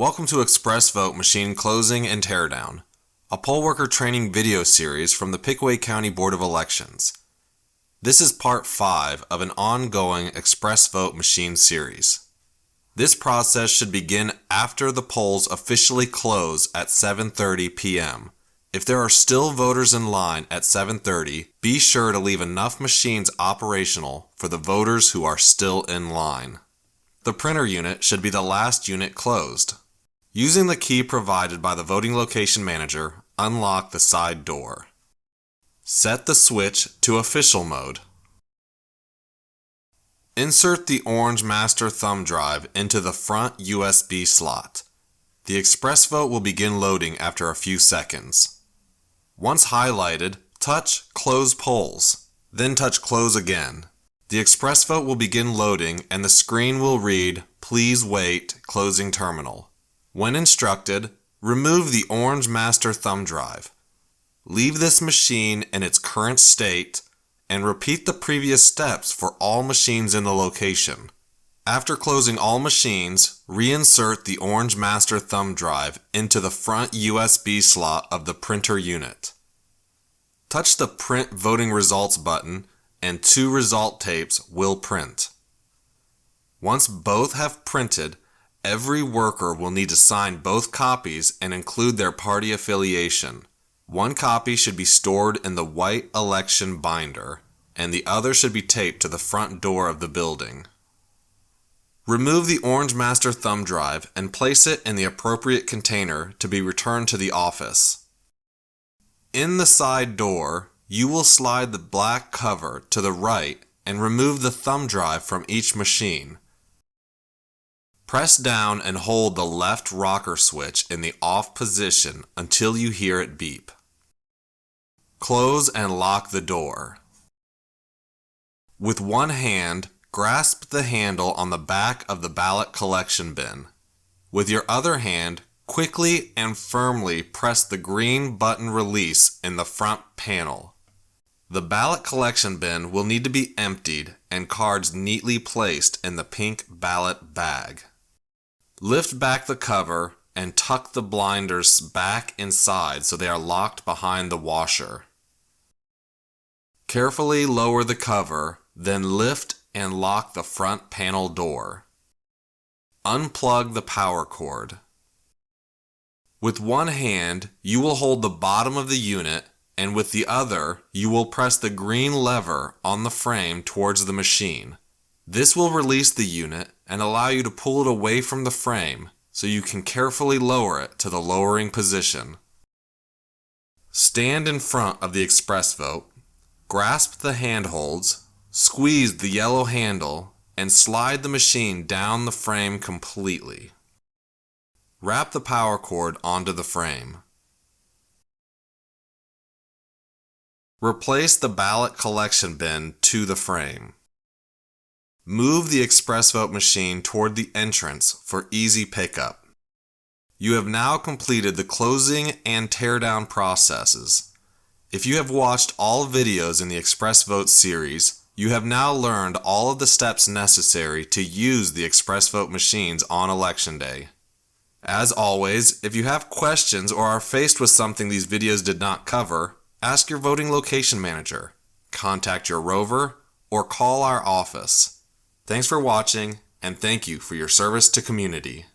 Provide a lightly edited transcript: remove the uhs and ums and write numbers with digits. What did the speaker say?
Welcome to ExpressVote Machine Closing and Teardown, a poll worker training video series from the Pickaway County Board of Elections. This is part 5 of an ongoing ExpressVote machine series. This process should begin after the polls officially close at 7:30 p.m. If there are still voters in line at 7:30, be sure to leave enough machines operational for the voters who are still in line. The printer unit should be the last unit closed. Using the key provided by the voting location manager, unlock the side door. Set the switch to official mode. Insert the orange master thumb drive into the front USB slot. The ExpressVote will begin loading after a few seconds. Once highlighted, touch Close Polls, then touch Close again. The ExpressVote will begin loading and the screen will read, "Please wait, closing terminal." When instructed, remove the orange master thumb drive. Leave this machine in its current state and repeat the previous steps for all machines in the location. After closing all machines, reinsert the orange master thumb drive into the front USB slot of the printer unit. Touch the Print Voting Results button and 2 result tapes will print. Once both have printed, every worker will need to sign both copies and include their party affiliation. One copy should be stored in the white election binder, and the other should be taped to the front door of the building. Remove the orange master thumb drive and place it in the appropriate container to be returned to the office. In the side door, you will slide the black cover to the right and remove the thumb drive from each machine. Press down and hold the left rocker switch in the off position until you hear it beep. Close and lock the door. With one hand, grasp the handle on the back of the ballot collection bin. With your other hand, quickly and firmly press the green button release in the front panel. The ballot collection bin will need to be emptied and cards neatly placed in the pink ballot bag. Lift back the cover and tuck the blinders back inside so they are locked behind the washer. Carefully lower the cover, then lift and lock the front panel door. Unplug the power cord. With one hand, you will hold the bottom of the unit, and with the other, you will press the green lever on the frame towards the machine. This will release the unit and allow you to pull it away from the frame so you can carefully lower it to the lowering position. Stand in front of the ExpressVote, grasp the handholds, squeeze the yellow handle, and slide the machine down the frame completely. Wrap the power cord onto the frame. Replace the ballot collection bin to the frame. Move the ExpressVote machine toward the entrance for easy pickup. You have now completed the closing and teardown processes. If you have watched all videos in the ExpressVote series, you have now learned all of the steps necessary to use the ExpressVote machines on Election Day. As always, if you have questions or are faced with something these videos did not cover, ask your voting location manager, contact your rover, or call our office. Thanks for watching, and thank you for your service to community.